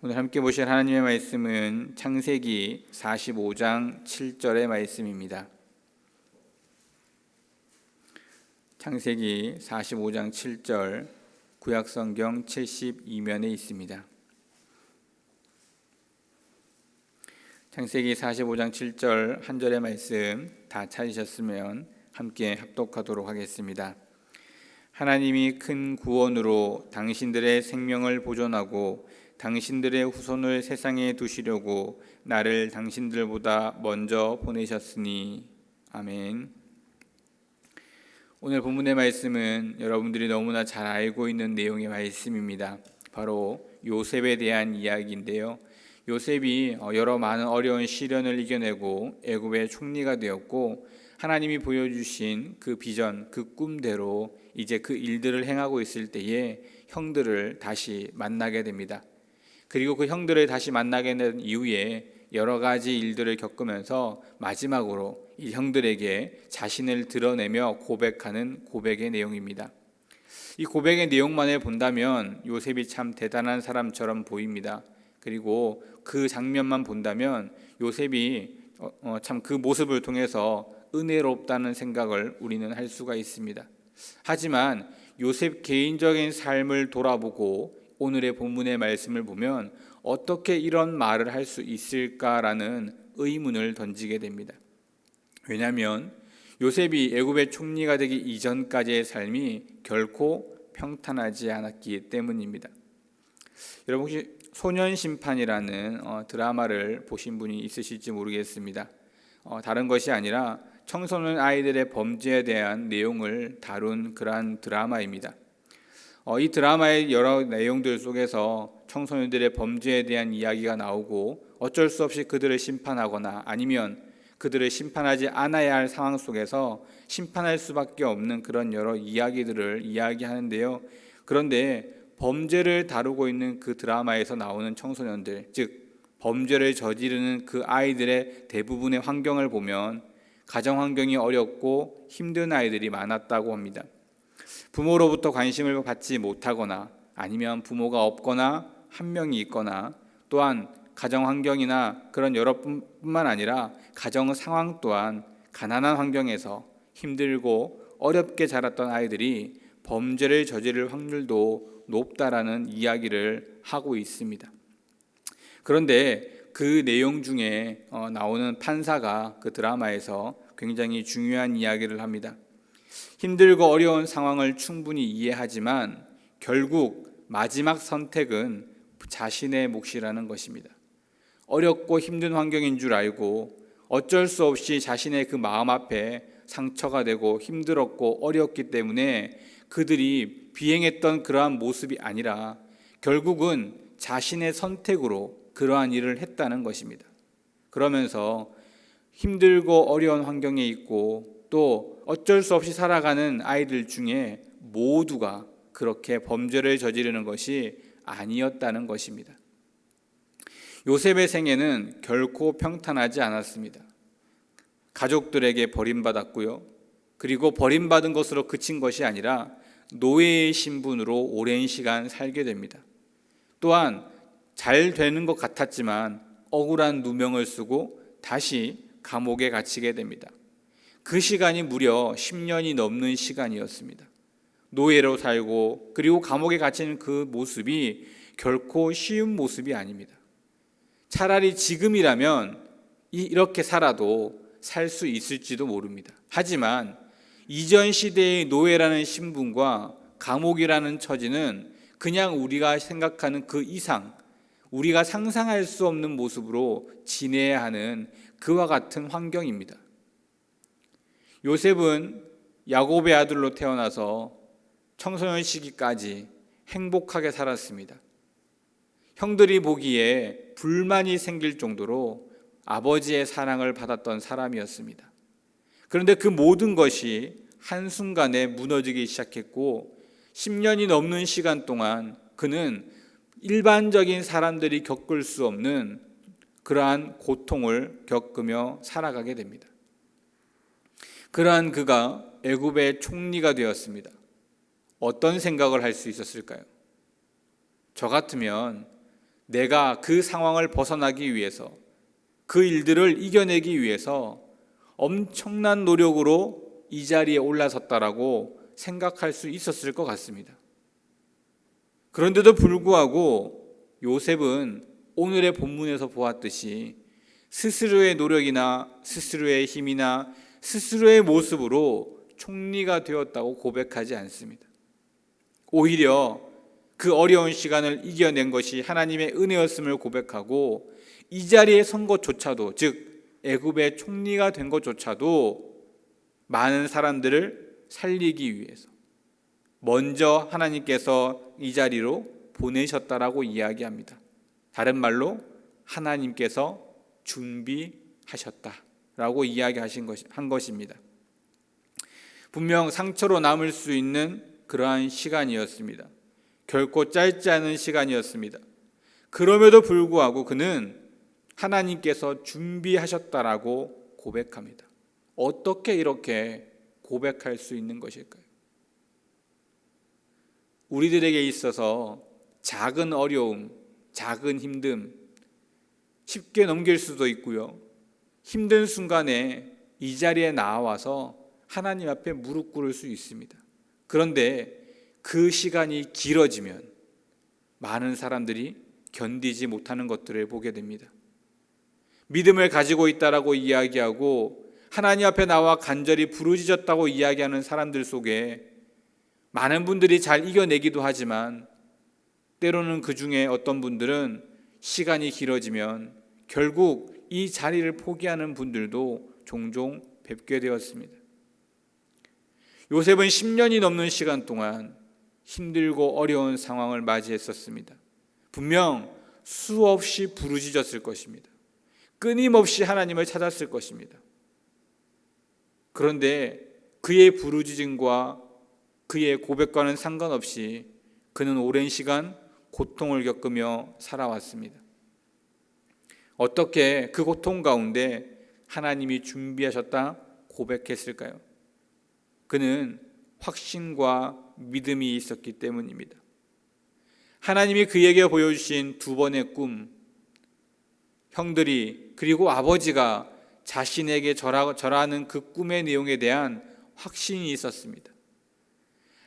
오늘 함께 보실 하나님의 말씀은 창세기 45장 7절의 말씀입니다. 창세기 45장 7절 구약성경 72면에 있습니다. 창세기 45장 7절 한 절의 말씀 다 찾으셨으면 함께 합독하도록 하겠습니다. 하나님이 큰 구원으로 당신들의 생명을 보존하고 당신들의 후손을 세상에 두시려고 나를 당신들보다 먼저 보내셨으니. 아멘. 오늘 본문의 말씀은 여러분들이 너무나 잘 알고 있는 내용의 말씀입니다. 바로 요셉에 대한 이야기인데요. 요셉이 여러 많은 어려운 시련을 이겨내고 애굽의 총리가 되었고, 하나님이 보여주신 그 비전, 그 꿈대로 이제 그 일들을 행하고 있을 때에 형들을 다시 만나게 됩니다. 그리고 그 형들을 다시 만나게 된 이후에 여러 가지 일들을 겪으면서 마지막으로 이 형들에게 자신을 드러내며 고백하는 고백의 내용입니다. 이 고백의 내용만을 본다면 요셉이 참 대단한 사람처럼 보입니다. 그리고 그 장면만 본다면 요셉이 참 그 모습을 통해서 은혜롭다는 생각을 우리는 할 수가 있습니다. 하지만 요셉 개인적인 삶을 돌아보고 오늘의 본문의 말씀을 보면 어떻게 이런 말을 할 수 있을까라는 의문을 던지게 됩니다. 왜냐하면 요셉이 애굽의 총리가 되기 이전까지의 삶이 결코 평탄하지 않았기 때문입니다. 여러분 혹시 소년심판이라는 드라마를 보신 분이 있으실지 모르겠습니다. 다른 것이 아니라 청소년 아이들의 범죄에 대한 내용을 다룬 그러한 드라마입니다. 이 드라마의 여러 내용들 속에서 청소년들의 범죄에 대한 이야기가 나오고 어쩔 수 없이 그들을 심판하거나 아니면 그들을 심판하지 않아야 할 상황 속에서 심판할 수밖에 없는 그런 여러 이야기들을 이야기하는데요. 그런데 범죄를 다루고 있는 그 드라마에서 나오는 청소년들, 즉 범죄를 저지르는 그 아이들의 대부분의 환경을 보면 가정 환경이 어렵고 힘든 아이들이 많았다고 합니다. 부모로부터 관심을 받지 못하거나 아니면 부모가 없거나 한 명이 있거나, 또한 가정 환경이나 그런 여러뿐만 아니라 가정 상황 또한 가난한 환경에서 힘들고 어렵게 자랐던 아이들이 범죄를 저지를 확률도 높다라는 이야기를 하고 있습니다. 그런데 그 내용 중에 나오는 판사가 그 드라마에서 굉장히 중요한 이야기를 합니다. 힘들고 어려운 상황을 충분히 이해하지만 결국 마지막 선택은 자신의 몫이라는 것입니다. 어렵고 힘든 환경인 줄 알고 어쩔 수 없이 자신의 그 마음 앞에 상처가 되고 힘들었고 어렵기 때문에 그들이 비행했던 그러한 모습이 아니라 결국은 자신의 선택으로 그러한 일을 했다는 것입니다. 그러면서 힘들고 어려운 환경에 있고 또 어쩔 수 없이 살아가는 아이들 중에 모두가 그렇게 범죄를 저지르는 것이 아니었다는 것입니다. 요셉의 생애는 결코 평탄하지 않았습니다. 가족들에게 버림받았고요. 그리고 버림받은 것으로 그친 것이 아니라 노예의 신분으로 오랜 시간 살게 됩니다. 또한 잘 되는 것 같았지만 억울한 누명을 쓰고 다시 감옥에 갇히게 됩니다. 그 시간이 무려 10년이 넘는 시간이었습니다. 노예로 살고 그리고 감옥에 갇히는 그 모습이 결코 쉬운 모습이 아닙니다. 차라리 지금이라면 이렇게 살아도 살 수 있을지도 모릅니다. 하지만 이전 시대의 노예라는 신분과 감옥이라는 처지는 그냥 우리가 생각하는 그 이상, 우리가 상상할 수 없는 모습으로 지내야 하는 그와 같은 환경입니다. 요셉은 야곱의 아들로 태어나서 청소년 시기까지 행복하게 살았습니다. 형들이 보기에 불만이 생길 정도로 아버지의 사랑을 받았던 사람이었습니다. 그런데 그 모든 것이 한순간에 무너지기 시작했고 10년이 넘는 시간 동안 그는 일반적인 사람들이 겪을 수 없는 그러한 고통을 겪으며 살아가게 됩니다. 그러한 그가 애굽의 총리가 되었습니다. 어떤 생각을 할 수 있었을까요? 저 같으면 내가 그 상황을 벗어나기 위해서, 그 일들을 이겨내기 위해서 엄청난 노력으로 이 자리에 올라섰다라고 생각할 수 있었을 것 같습니다. 그런데도 불구하고 요셉은 오늘의 본문에서 보았듯이 스스로의 노력이나 스스로의 힘이나 스스로의 모습으로 총리가 되었다고 고백하지 않습니다. 오히려 그 어려운 시간을 이겨낸 것이 하나님의 은혜였음을 고백하고 이 자리에 선 것조차도, 즉 애굽의 총리가 된 것조차도 많은 사람들을 살리기 위해서 먼저 하나님께서 이 자리로 보내셨다라고 이야기합니다. 다른 말로 하나님께서 준비하셨다라고 한 것입니다. 분명 상처로 남을 수 있는 그러한 시간이었습니다. 결코 짧지 않은 시간이었습니다. 그럼에도 불구하고 그는 하나님께서 준비하셨다라고 고백합니다. 어떻게 이렇게 고백할 수 있는 것일까요? 우리들에게 있어서 작은 어려움, 작은 힘듦 쉽게 넘길 수도 있고요. 힘든 순간에 이 자리에 나와서 하나님 앞에 무릎 꿇을 수 있습니다. 그런데 그 시간이 길어지면 많은 사람들이 견디지 못하는 것들을 보게 됩니다. 믿음을 가지고 있다라고 이야기하고 하나님 앞에 나와 간절히 부르짖었다고 이야기하는 사람들 속에 많은 분들이 잘 이겨내기도 하지만 때로는 그 중에 어떤 분들은 시간이 길어지면 결국 이 자리를 포기하는 분들도 종종 뵙게 되었습니다. 요셉은 10년이 넘는 시간 동안 힘들고 어려운 상황을 맞이했었습니다. 분명 수없이 부르짖었을 것입니다. 끊임없이 하나님을 찾았을 것입니다. 그런데 그의 부르짖음과 그의 고백과는 상관없이 그는 오랜 시간 고통을 겪으며 살아왔습니다. 어떻게 그 고통 가운데 하나님이 준비하셨다 고백했을까요? 그는 확신과 믿음이 있었기 때문입니다. 하나님이 그에게 보여주신 두 번의 꿈, 형들이 그리고 아버지가 자신에게 절하는 그 꿈의 내용에 대한 확신이 있었습니다.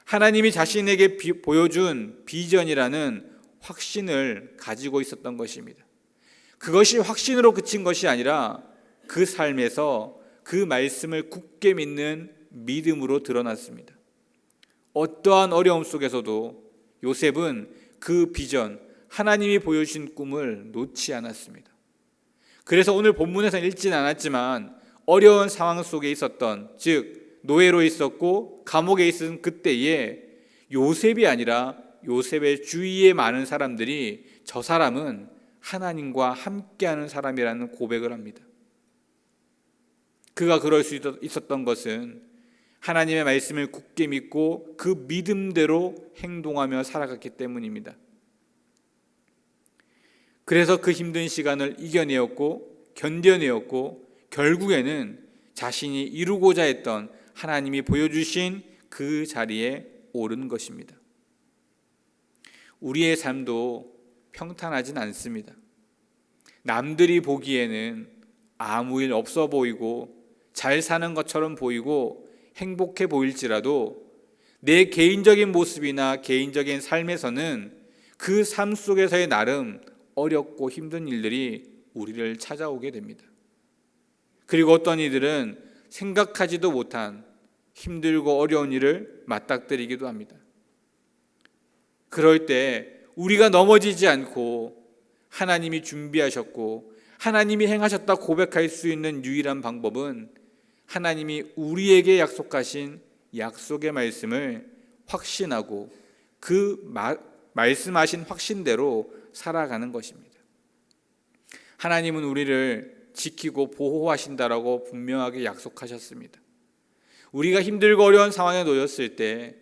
하나님이 자신에게 보여준 비전이라는 확신을 가지고 있었던 것입니다. 그것이 확신으로 그친 것이 아니라 그 삶에서 그 말씀을 굳게 믿는 믿음으로 드러났습니다. 어떠한 어려움 속에서도 요셉은 그 비전, 하나님이 보여주신 꿈을 놓지 않았습니다. 그래서 오늘 본문에서는 읽지는 않았지만 어려운 상황 속에 있었던, 즉 노예로 있었고 감옥에 있은 그때에 요셉이 아니라 요셉의 주위에 많은 사람들이 저 사람은 하나님과 함께하는 사람이라는 고백을 합니다. 그가 그럴 수 있었던 것은 하나님의 말씀을 굳게 믿고 그 믿음대로 행동하며 살아갔기 때문입니다. 그래서 그 힘든 시간을 이겨내었고 견뎌내었고 결국에는 자신이 이루고자 했던 하나님이 보여주신 그 자리에 오른 것입니다. 우리의 삶도 평탄하진 않습니다. 남들이 보기에는 아무 일 없어 보이고 잘 사는 것처럼 보이고 행복해 보일지라도 내 개인적인 모습이나 개인적인 삶에서는 그 삶 속에서의 나름 어렵고 힘든 일들이 우리를 찾아오게 됩니다. 그리고 어떤 이들은 생각하지도 못한 힘들고 어려운 일을 맞닥뜨리기도 합니다. 그럴 때 우리가 넘어지지 않고 하나님이 준비하셨고 하나님이 행하셨다 고백할 수 있는 유일한 방법은 하나님이 우리에게 약속하신 약속의 말씀을 확신하고 그 말씀하신 확신대로 살아가는 것입니다. 하나님은 우리를 지키고 보호하신다라고 분명하게 약속하셨습니다. 우리가 힘들고 어려운 상황에 놓였을 때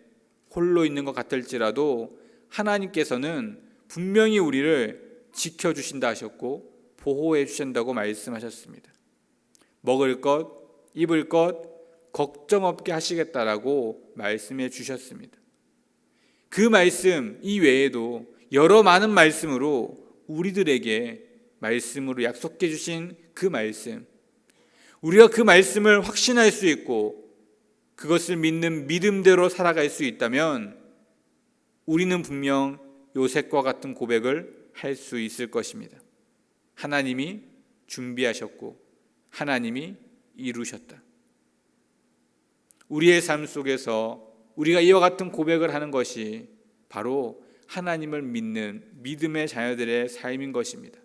홀로 있는 것 같을지라도 하나님께서는 분명히 우리를 지켜주신다 하셨고 보호해 주신다고 말씀하셨습니다. 먹을 것, 입을 것 걱정 없게 하시겠다라고 말씀해 주셨습니다. 그 말씀 이외에도 여러 많은 말씀으로 우리들에게 말씀으로 약속해 주신 그 말씀, 우리가 그 말씀을 확신할 수 있고 그것을 믿는 믿음대로 살아갈 수 있다면 우리는 분명 요셉과 같은 고백을 할 수 있을 것입니다. 하나님이 준비하셨고 하나님이 이루셨다. 우리의 삶 속에서 우리가 이와 같은 고백을 하는 것이 바로 하나님을 믿는 믿음의 자녀들의 삶인 것입니다.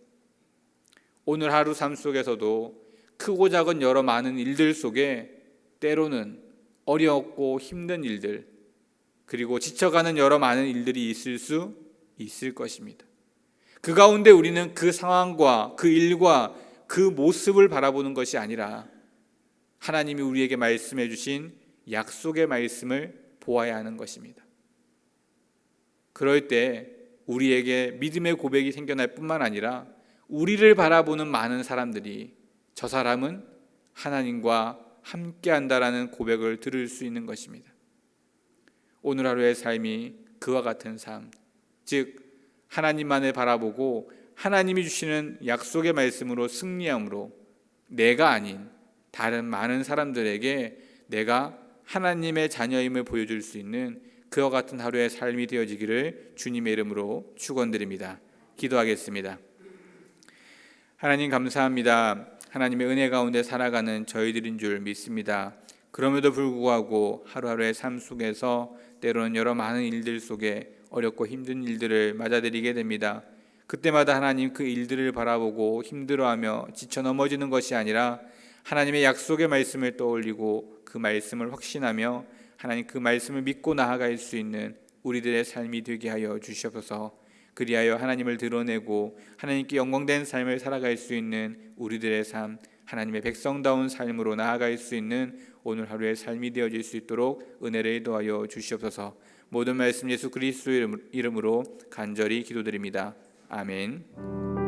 오늘 하루 삶 속에서도 크고 작은 여러 많은 일들 속에 때로는 어렵고 힘든 일들, 그리고 지쳐가는 여러 많은 일들이 있을 수 있을 것입니다. 그 가운데 우리는 그 상황과 그 일과 그 모습을 바라보는 것이 아니라 하나님이 우리에게 말씀해 주신 약속의 말씀을 보아야 하는 것입니다. 그럴 때 우리에게 믿음의 고백이 생겨날 뿐만 아니라 우리를 바라보는 많은 사람들이 저 사람은 하나님과 함께한다라는 고백을 들을 수 있는 것입니다. 오늘 하루의 삶이 그와 같은 삶, 즉 하나님만을 바라보고 하나님이 주시는 약속의 말씀으로 승리함으로 내가 아닌 다른 많은 사람들에게 내가 하나님의 자녀임을 보여줄 수 있는 그와 같은 하루의 삶이 되어지기를 주님의 이름으로 축원드립니다. 기도하겠습니다. 하나님 감사합니다. 하나님의 은혜 가운데 살아가는 저희들인 줄 믿습니다. 그럼에도 불구하고 하루하루의 삶 속에서 때로는 여러 많은 일들 속에 어렵고 힘든 일들을 맞아들이게 됩니다. 그때마다 하나님 그 일들을 바라보고 힘들어하며 지쳐 넘어지는 것이 아니라 하나님의 약속의 말씀을 떠올리고 그 말씀을 확신하며 하나님 그 말씀을 믿고 나아갈 수 있는 우리들의 삶이 되게 하여 주시옵소서. 그리하여 하나님을 드러내고 하나님께 영광된 삶을 살아갈 수 있는 우리들의 삶, 하나님의 백성다운 삶으로 나아갈 수 있는 오늘 하루의 삶이 되어질 수 있도록 은혜를 더하여 주시옵소서. 모든 말씀 예수 그리스도의 이름으로 간절히 기도드립니다. 아멘.